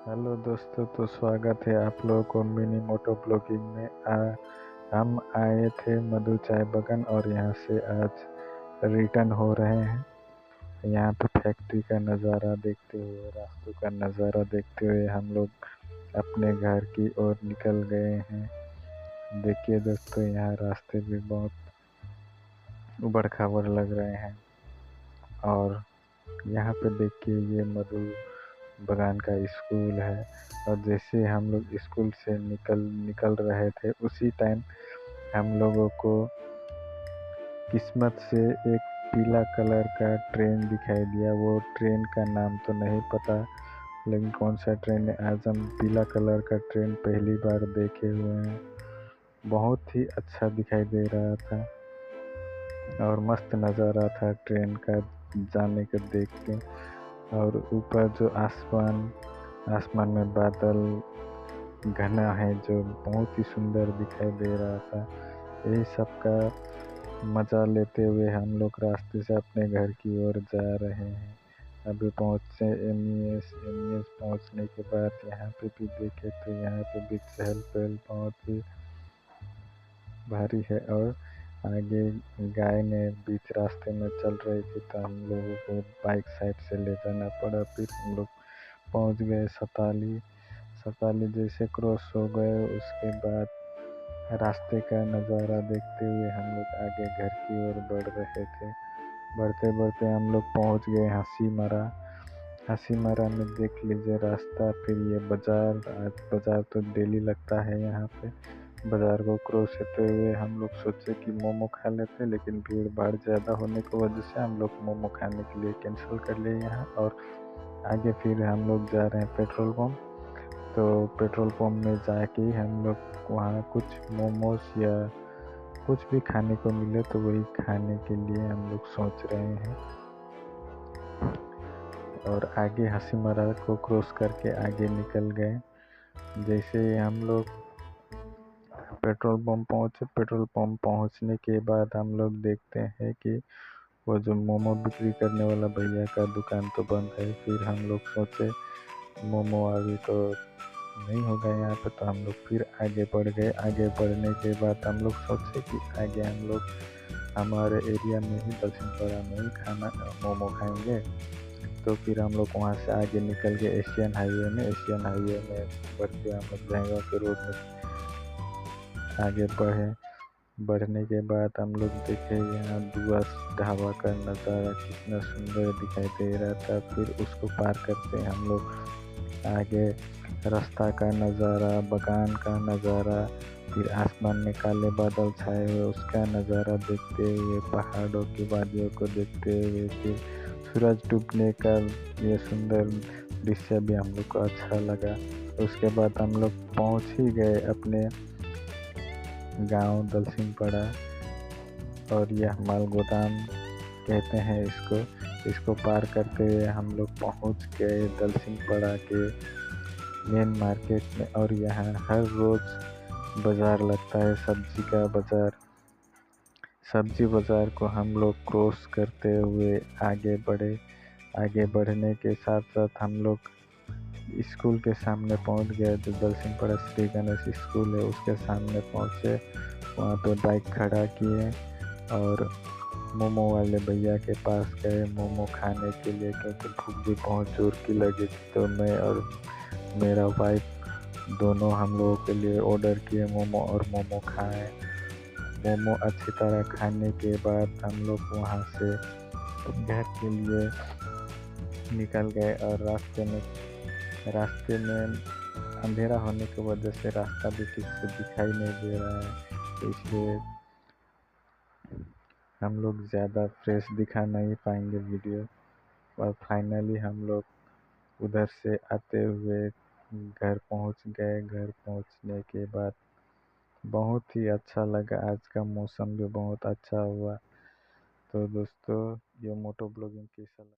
Hello दोस्तों, तो स्वागत है आप लोगों को मिनी मोटो ब्लॉगिंग में। हम आए थे मधु चाय बगान और यहाँ से आज रिटर्न हो रहे हैं। यहाँ पे फैक्ट्री का नज़ारा देखते हुए, रास्तों का नज़ारा देखते हुए हम लोग अपने घर की ओर निकल गए हैं। देखिए दोस्तों, यहाँ रास्ते भी बहुत उबड़ खाबड़ लग रहे हैं। और यहाँ पे देखिए, ये मधु बगान का स्कूल है। और जैसे हम लोग स्कूल से निकल रहे थे, उसी टाइम हम लोगों को किस्मत से एक पीला कलर का ट्रेन दिखाई दिया। वो ट्रेन का नाम तो नहीं पता, लेकिन कौन सा ट्रेन है। आज हम पीला कलर का ट्रेन पहली बार देखे हुए हैं। बहुत ही अच्छा दिखाई दे रहा था और मस्त नज़ारा था ट्रेन का जाने को देख के। और ऊपर जो आसमान में बादल घना है, जो बहुत ही सुंदर दिखाई दे रहा था। यही सब का मज़ा लेते हुए हम लोग रास्ते से अपने घर की ओर जा रहे हैं। अभी पहुँचे एमईएस पहुँचने के बाद यहाँ पे भी देखे तो यहाँ पे भी चहल पहल बहुत ही भारी है। और आगे गाय ने बीच रास्ते में चल रही थी, तो हम लोगों को बाइक साइड से ले जाना पड़ा। फिर हम लोग पहुँच गए सताली जैसे क्रॉस हो गए, उसके बाद रास्ते का नज़ारा देखते हुए हम लोग आगे घर की ओर बढ़ रहे थे। बढ़ते बढ़ते हम लोग पहुँच गए हंसी मरा में। देख लीजिए रास्ता। फिर ये बाज़ार, आज बाज़ार तो डेली लगता है यहाँ पे। बाज़ार को क्रॉस होते हुए हम लोग सोचे कि मोमो खा लेते, लेकिन भीड़ भाड़ ज़्यादा होने की वजह से हम लोग मोमो खाने के लिए कैंसिल कर लिए यहाँ। और आगे फिर हम लोग जा रहे हैं पेट्रोल पंप। तो पेट्रोल पंप में जाके हम लोग वहाँ कुछ मोमोज या कुछ भी खाने को मिले तो वही खाने के लिए हम लोग सोच रहे हैं। और आगे हंसी मरा को क्रॉस करके आगे निकल गए। जैसे ही हम लोग पेट्रोल पंप पहुँचे, पेट्रोल पंप पहुँचने के बाद हम लोग देखते हैं कि वो जो मोमो बिक्री करने वाला भैया का दुकान तो बंद है। फिर हम लोग सोचे मोमो अभी तो नहीं होगा यहाँ पे, तो हम लोग फिर आगे बढ़ गए। आगे बढ़ने के बाद हम लोग सोचे कि आगे हम लोग हमारे एरिया में ही, दक्षिणपाड़ा में ही मोमो खाएंगे। तो फिर हम लोग वहाँ से आगे निकल गए एशियन हाईवे में बढ़ते हम लोग जयगांव के रोड में आगे बढ़ने के बाद हम लोग देखे यहाँ दुआ ढाबा का नज़ारा कितना सुंदर दिखाई दे रहा था। फिर उसको पार करते हम लोग आगे रास्ता का नज़ारा, बगान का नज़ारा, फिर आसमान में काले बादल छाए हुए उसका नज़ारा देखते हुए, पहाड़ों की वादियों को देखते हुए, फिर सूरज डूबने का ये सुंदर दृश्य भी हम लोग को अच्छा लगा। उसके बाद हम लोग पहुंच ही गए अपने गांव दलसिंहपाड़ा। और यह माल गोदाम कहते हैं इसको पार करते हुए हम लोग पहुंच गए दलसिंहपाड़ा के मेन मार्केट में। और यहाँ हर रोज़ बाज़ार लगता है, सब्जी बाज़ार को हम लोग क्रॉस करते हुए आगे बढ़े। आगे बढ़ने के साथ साथ हम लोग स्कूल के सामने पहुंच गए। जो दलसिंहपाड़ा श्री गणेश स्कूल है उसके सामने पहुंचे। वहाँ पे बाइक खड़ा किए और मोमो वाले भैया के पास गए मोमो खाने के लिए, क्योंकि भूख भी बहुत जोर की लगी थी। तो मैं और मेरा वाइफ दोनों हम लोगों के लिए ऑर्डर किए मोमो, और मोमो खाए। मोमो अच्छी तरह खाने के बाद हम लोग वहाँ से घर के लिए निकल गए। और रास्ते में अंधेरा होने की वजह से रास्ता भी ठीक से दिखाई नहीं दे रहा है, तो इसलिए हम लोग ज़्यादा फ्रेश दिखा नहीं पाएंगे वीडियो। और फाइनली हम लोग उधर से आते हुए घर पहुंच गए। घर पहुंचने के बाद बहुत ही अच्छा लगा, आज का मौसम भी बहुत अच्छा हुआ। तो दोस्तों, ये मोटो ब्लॉगिंग कैसा लगा?